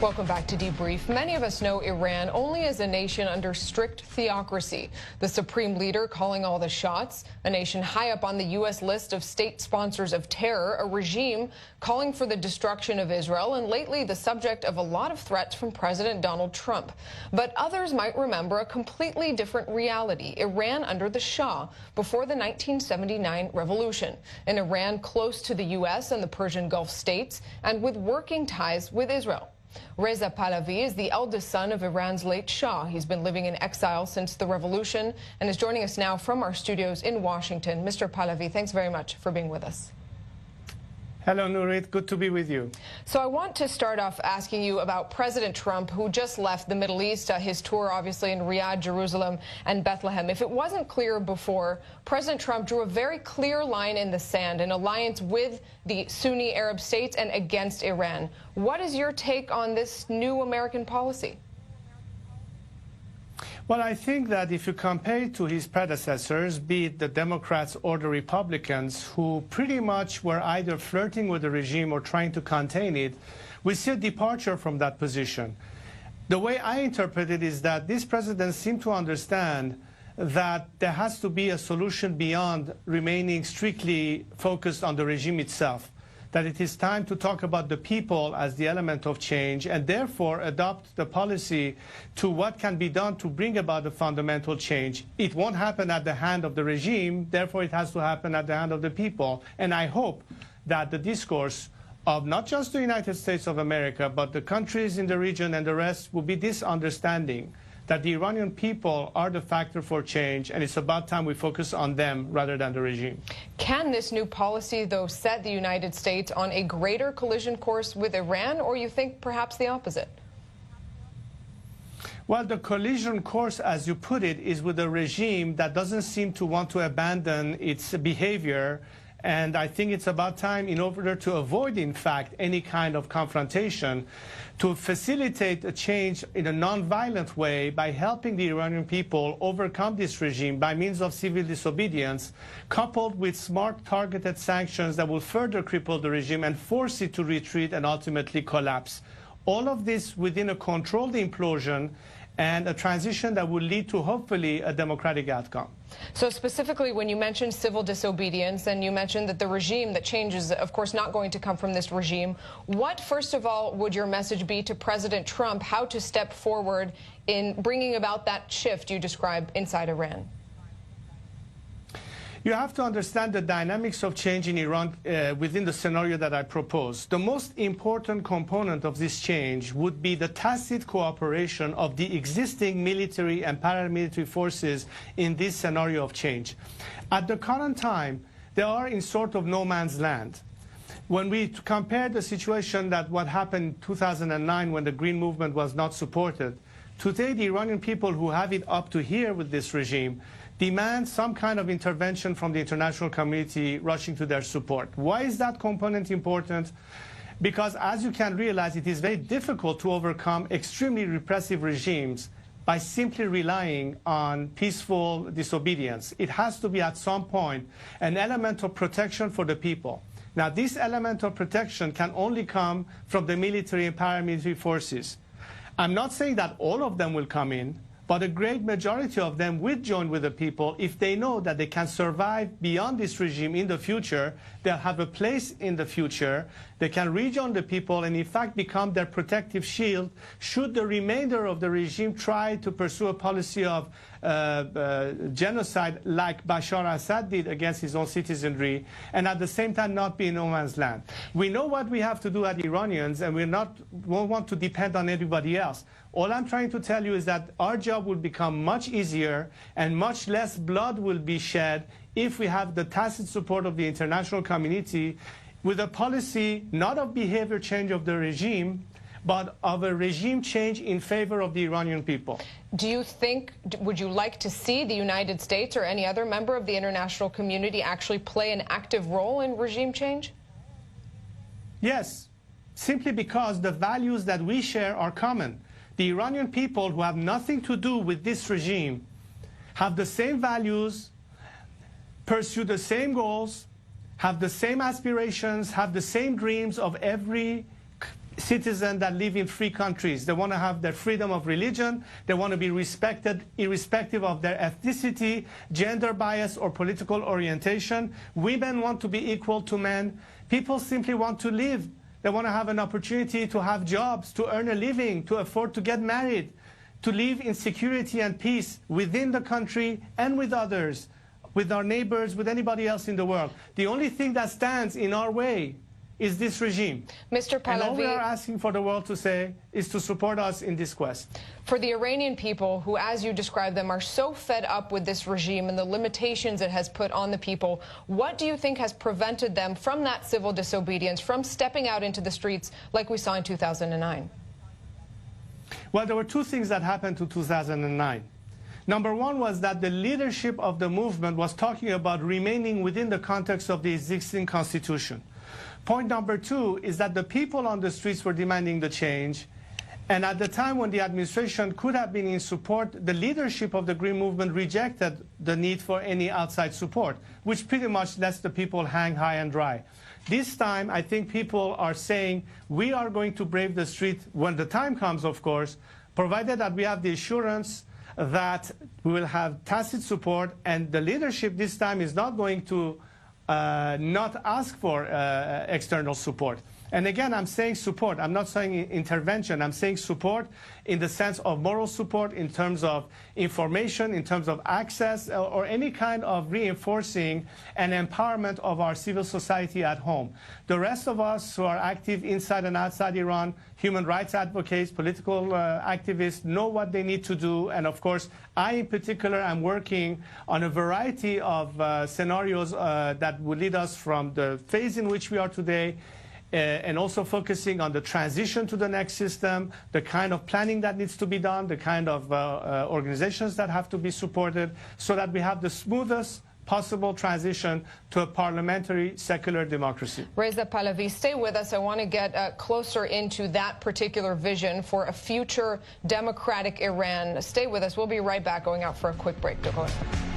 Welcome back to Debrief. Many of us know Iran only as a nation under strict theocracy. The supreme leader calling all the shots, a nation high up on the U.S. list of state sponsors of terror, a regime calling for the destruction of Israel, and lately the subject of a lot of threats from President Donald Trump. But others might remember a completely different reality. Iran under the Shah before the 1979 revolution. An Iran close to the U.S. and the Persian Gulf states and with working ties with Israel. Reza Pahlavi is the eldest son of Iran's late Shah. He's been living in exile since the revolution and is joining us now from our studios in Washington. Mr. Pahlavi, thanks very much for being with us. Hello, Nurit. Good to be with you. So I want to start off asking you about President Trump, who just left the Middle East, his tour obviously in Riyadh, Jerusalem, and Bethlehem. If it wasn't clear before, President Trump drew a very clear line in the sand, an alliance with the Sunni Arab states and against Iran. What is your take on this new American policy? Well, I think that if you compare it to his predecessors, be it the Democrats or the Republicans, who pretty much were either flirting with the regime or trying to contain it, we see a departure from that position. The way I interpret it is that this president seemed to understand that there has to be a solution beyond remaining strictly focused on the regime itself, that it is time to talk about the people as the element of change and therefore adopt the policy to what can be done to bring about a fundamental change. It won't happen at the hand of the regime, therefore it has to happen at the hand of the people. And I hope that the discourse of not just the United States of America, but the countries in the region and the rest will be this understanding that the Iranian people are the factor for change, and it's about time we focus on them rather than the regime. Can this new policy, though, set the United States on a greater collision course with Iran, or you think perhaps the opposite? Well, the collision course, as you put it, is with a regime that doesn't seem to want to abandon its behavior. And I think it's about time, in order to avoid, in fact, any kind of confrontation, to facilitate a change in a non-violent way by helping the Iranian people overcome this regime by means of civil disobedience, coupled with smart targeted sanctions that will further cripple the regime and force it to retreat and ultimately collapse. All of this within a controlled implosion and a transition that will lead to, hopefully, a democratic outcome. So specifically, when you mentioned civil disobedience and you mentioned that the regime that changes, of course, not going to come from this regime, what, first of all, would your message be to President Trump, how to step forward in bringing about that shift you describe inside Iran? You have to understand the dynamics of change in Iran within the scenario that I propose. The most important component of this change would be the tacit cooperation of the existing military and paramilitary forces in this scenario of change. At the current time, they are in sort of no man's land. When we compare the situation that what happened in 2009 when the Green Movement was not supported, today the Iranian people who have it up to here with this regime demand some kind of intervention from the international community rushing to their support. Why is that component important? Because, as you can realize, it is very difficult to overcome extremely repressive regimes by simply relying on peaceful disobedience. It has to be, at some point, an element of protection for the people. Now, this element of protection can only come from the military and paramilitary forces. I'm not saying that all of them will come in, but a great majority of them will join with the people if they know that they can survive beyond this regime in the future. They'll have a place in the future. They can rejoin the people and, in fact, become their protective shield should the remainder of the regime try to pursue a policy of genocide like Bashar Assad did against his own citizenry, and at the same time not be in no man's land. We know what we have to do as Iranians, and we won't want to depend on anybody else. All I'm trying to tell you is that our job will become much easier and much less blood will be shed if we have the tacit support of the international community with a policy not of behavior change of the regime, but of a regime change in favor of the Iranian people. Do you think, would you like to see the United States or any other member of the international community actually play an active role in regime change? Yes, simply because the values that we share are common. The Iranian people, who have nothing to do with this regime, have the same values, pursue the same goals, have the same aspirations, have the same dreams of every citizens that live in free countries. They want to have their freedom of religion. They want to be respected irrespective of their ethnicity, gender bias, or political orientation. Women want to be equal to men. People simply want to live. They want to have an opportunity to have jobs, to earn a living, to afford to get married, to live in security and peace within the country and with others, with our neighbors, with anybody else in the world. The only thing that stands in our way is this regime. Mr. Pahlavi, and all we are asking for the world to say is to support us in this quest. For the Iranian people who, as you describe them, are so fed up with this regime and the limitations it has put on the people, what do you think has prevented them from that civil disobedience, from stepping out into the streets like we saw in 2009? Well, there were two things that happened in 2009. Number one was that the leadership of the movement was talking about remaining within the context of the existing constitution. Point number two is that the people on the streets were demanding the change, and at the time when the administration could have been in support, the leadership of the Green Movement rejected the need for any outside support, which pretty much lets the people hang high and dry. This time, I think people are saying, we are going to brave the street when the time comes, of course, provided that we have the assurance that we will have tacit support, and the leadership this time is not going to not ask for external support. And again, I'm saying support. I'm not saying intervention. I'm saying support in the sense of moral support, in terms of information, in terms of access, or any kind of reinforcing and empowerment of our civil society at home. The rest of us who are active inside and outside Iran, human rights advocates, political activists, know what they need to do. And of course, I in particular am working on a variety of scenarios that will lead us from the phase in which we are today, and also focusing on the transition to the next system, the kind of planning that needs to be done, the kind of organizations that have to be supported, so that we have the smoothest possible transition to a parliamentary secular democracy. Reza Pahlavi, stay with us. I want to get closer into that particular vision for a future democratic Iran. Stay with us. We'll be right back, going out for a quick break. Go ahead.